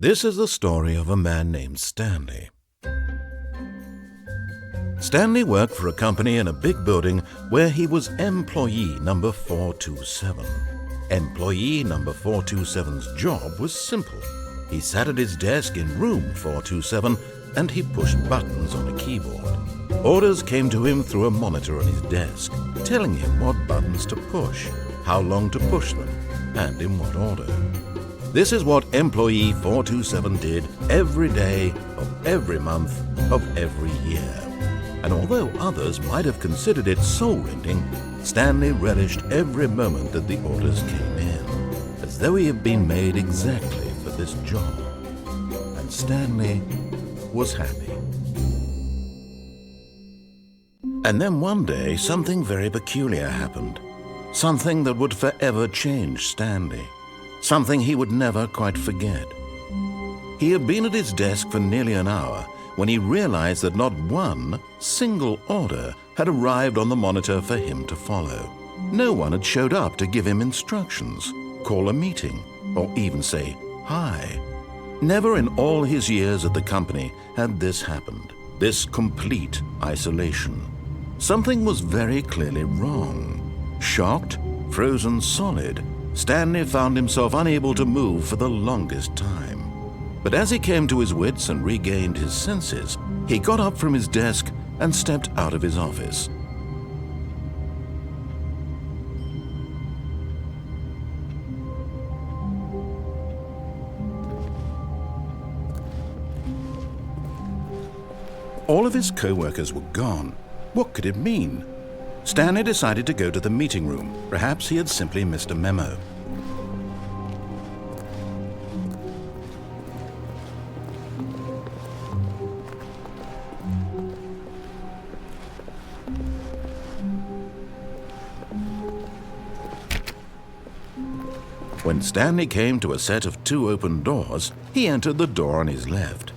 This is the story of a man named Stanley. Stanley worked for a company in a big building where he was employee number 427. Employee number 427's job was simple. He sat at his desk in room 427 and he pushed buttons on a keyboard. Orders came to him through a monitor on his desk, telling him what buttons to push, how long to push them, and in what order. This is what employee 427 did every day of every month of every year. And although others might have considered it soul-rending, Stanley relished every moment that the orders came in, as though he had been made exactly for this job. And Stanley was happy. And then one day, something very peculiar happened. Something that would forever change Stanley. Something he would never quite forget. He had been at his desk for nearly an hour when he realized that not one single order had arrived on the monitor for him to follow. No one had showed up to give him instructions, call a meeting, or even say hi. Never in all his years at the company had this happened, this complete isolation. Something was very clearly wrong. Shocked, frozen solid, Stanley found himself unable to move for the longest time. But as he came to his wits and regained his senses, he got up from his desk and stepped out of his office. All of his co-workers were gone. What could it mean? Stanley decided to go to the meeting room. Perhaps he had simply missed a memo. When Stanley came to a set of two open doors, he entered the door on his left.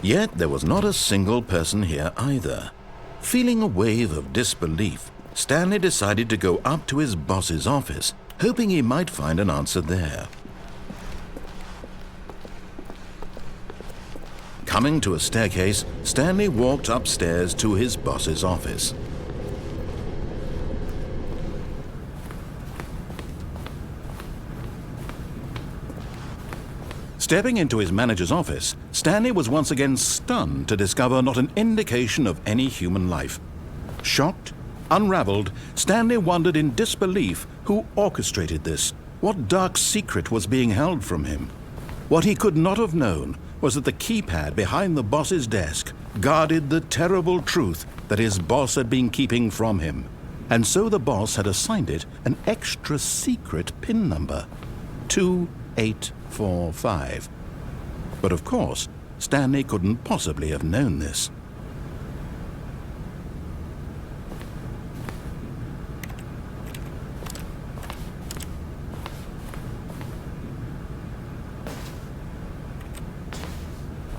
Yet there was not a single person here either. Feeling a wave of disbelief, Stanley decided to go up to his boss's office, hoping he might find an answer there. Coming to a staircase, Stanley walked upstairs to his boss's office. Stepping into his manager's office, Stanley was once again stunned to discover not an indication of any human life. Shocked, unraveled, Stanley wondered in disbelief who orchestrated this, what dark secret was being held from him. What he could not have known was that the keypad behind the boss's desk guarded the terrible truth that his boss had been keeping from him. And so the boss had assigned it an extra secret PIN number, 2845. But of course, Stanley couldn't possibly have known this.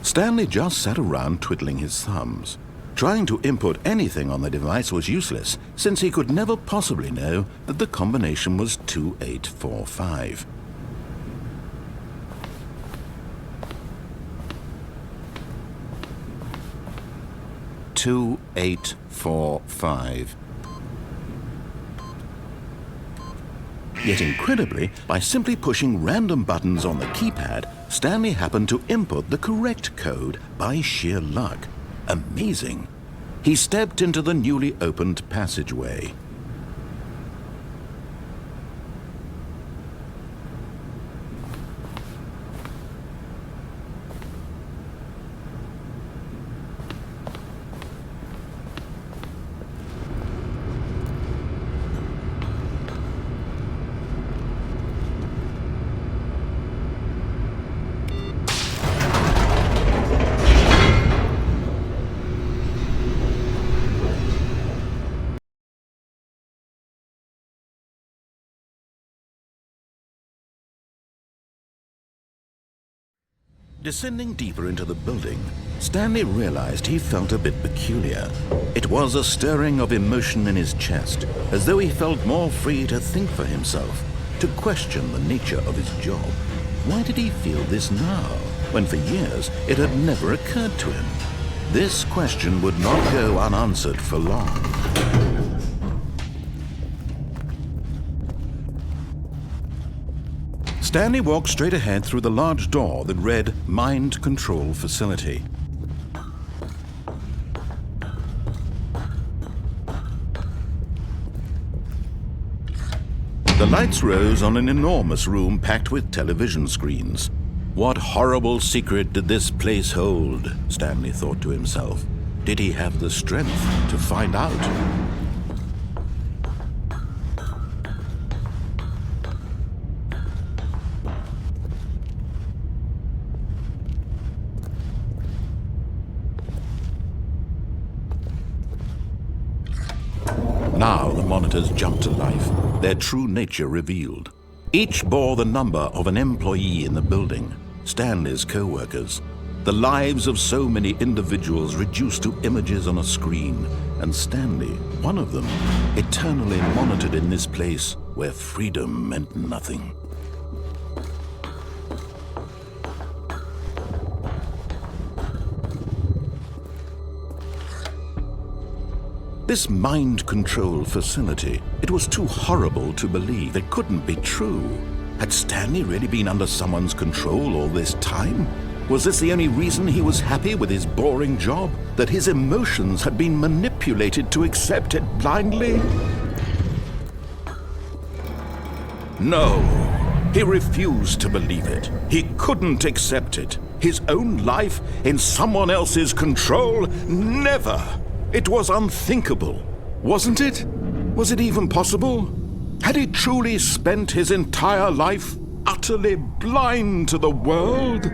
Stanley just sat around twiddling his thumbs. Trying to input anything on the device was useless, since he could never possibly know that the combination was 2845. Two, 8, 4, 5. Yet incredibly, by simply pushing random buttons on the keypad, Stanley happened to input the correct code by sheer luck. Amazing. He stepped into the newly opened passageway. Descending deeper into the building, Stanley realized he felt a bit peculiar. It was a stirring of emotion in his chest, as though he felt more free to think for himself, to question the nature of his job. Why did he feel this now, when for years it had never occurred to him? This question would not go unanswered for long. Stanley walked straight ahead through the large door that read Mind Control Facility. The lights rose on an enormous room packed with television screens. What horrible secret did this place hold? Stanley thought to himself. Did he have the strength to find out? Now the monitors jumped to life, their true nature revealed. Each bore the number of an employee in the building, Stanley's co-workers. The lives of so many individuals reduced to images on a screen, and Stanley, one of them, eternally monitored in this place where freedom meant nothing. This mind control facility, it was too horrible to believe. It couldn't be true. Had Stanley really been under someone's control all this time? Was this the only reason he was happy with his boring job? That his emotions had been manipulated to accept it blindly? No, he refused to believe it. He couldn't accept it. His own life in someone else's control? Never! It was unthinkable, wasn't it? Was it even possible? Had he truly spent his entire life utterly blind to the world?